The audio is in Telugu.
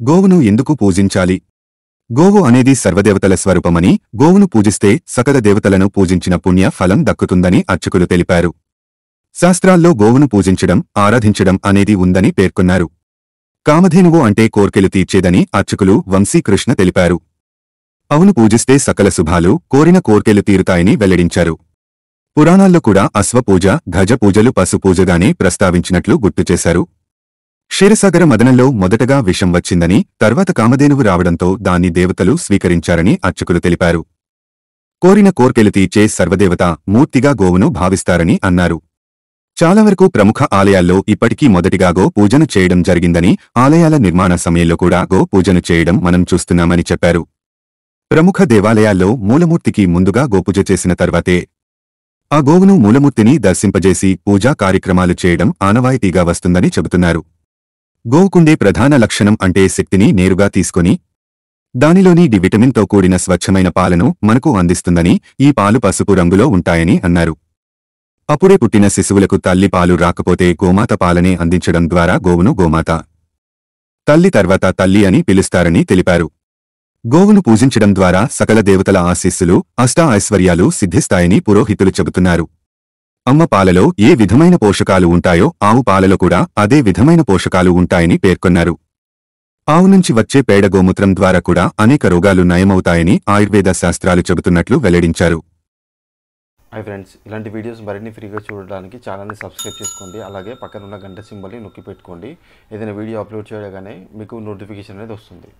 గోవును ఎందుకు పూజించాలి? గోవు అనేది సర్వదేవతల స్వరూపమని, గోవును పూజిస్తే సకల దేవతలను పూజించిన పుణ్య ఫలం దక్కుతుందని అర్చకులు తెలిపారు. శాస్త్రాల్లో గోవును పూజించడం, ఆరాధించడం అనేది ఉందని పేర్కొన్నారు. కామధేనువు అంటే కోర్కెలు తీర్చేదని అర్చకులు వంశీకృష్ణ తెలిపారు. అవును, పూజిస్తే సకల శుభాలు, కోరిన కోర్కెలు తీరుతాయని వెల్లడించారు. పురాణాల్లో కూడా అశ్వపూజ, గజ పూజలు పశుపూజగానే ప్రస్తావించినట్లు గుర్తుచేశారు. క్షీరసాగర మదనంలో మొదటగా విషం వచ్చిందని, తర్వాత కామధేనువు రావడంతో దాన్ని దేవతలు స్వీకరించారని అర్చకులు తెలిపారు. కోరిన కోర్కెలు తీర్చే సర్వదేవత మూర్తిగా గోవును భావిస్తారని అన్నారు. చాలా వరకు ప్రముఖ ఆలయాల్లో ఇప్పటికీ మొదటిగా గో పూజను చేయడం జరిగిందని, ఆలయాల నిర్మాణ సమయంలో కూడా గో పూజను చేయడం మనం చూస్తున్నామని చెప్పారు. ప్రముఖ దేవాలయాల్లో మూలమూర్తికి ముందుగా గోపూజ చేసిన తర్వాతే ఆ గోవును మూలమూర్తిని దర్శింపజేసి పూజా కార్యక్రమాలు చేయడం ఆనవాయితీగా వస్తుందని చెబుతున్నారు. గోవుకుండే ప్రధాన లక్షణం అంటే శక్తిని నేరుగా తీసుకొని దానిలోని డి విటమిన్తో కూడిన స్వచ్ఛమైన పాలను మనకు అందిస్తుందని, ఈ పాలు పసుపు రంగులో ఉంటాయని అన్నారు. అప్పుడే పుట్టిన శిశువులకు తల్లి పాలు రాకపోతే గోమాత పాలనే అందించడం ద్వారా గోవును గోమాత, తల్లి తర్వాత తల్లి అని పిలుస్తారని తెలిపారు. గోవును పూజించడం ద్వారా సకల దేవతల ఆశీస్సులు, అష్ట ఐశ్వర్యాలు సిద్ధిస్తాయని పురోహితులు చెబుతున్నారు. అమ్మ పాలలో ఏ విధమైన పోషకాలు ఉంటాయో ఆవు పాలలో కూడా అదే విధమైన పోషకాలు ఉంటాయని పేర్కొన్నారు. ఆవు నుంచి వచ్చే పేడ గోమూత్రం ద్వారా కూడా అనేక రోగాలు నయమవుతాయని ఆయుర్వేద శాస్త్రాలు చెబుతున్నట్లు వెల్లడించారు. హాయ్ ఫ్రెండ్స్, ఇలాంటి వీడియోస్ మరిన్ని ఫ్రీగా చూడడానికి ఛానల్ని సబ్స్క్రైబ్ చేసుకోండి. అలాగే పక్కన ఉన్న గంట సింబల్ని నొక్కి పెట్టుకోండి. ఏదైనా వీడియో అప్లోడ్ చేయగానే మీకు నోటిఫికేషన్ అనేది వస్తుంది.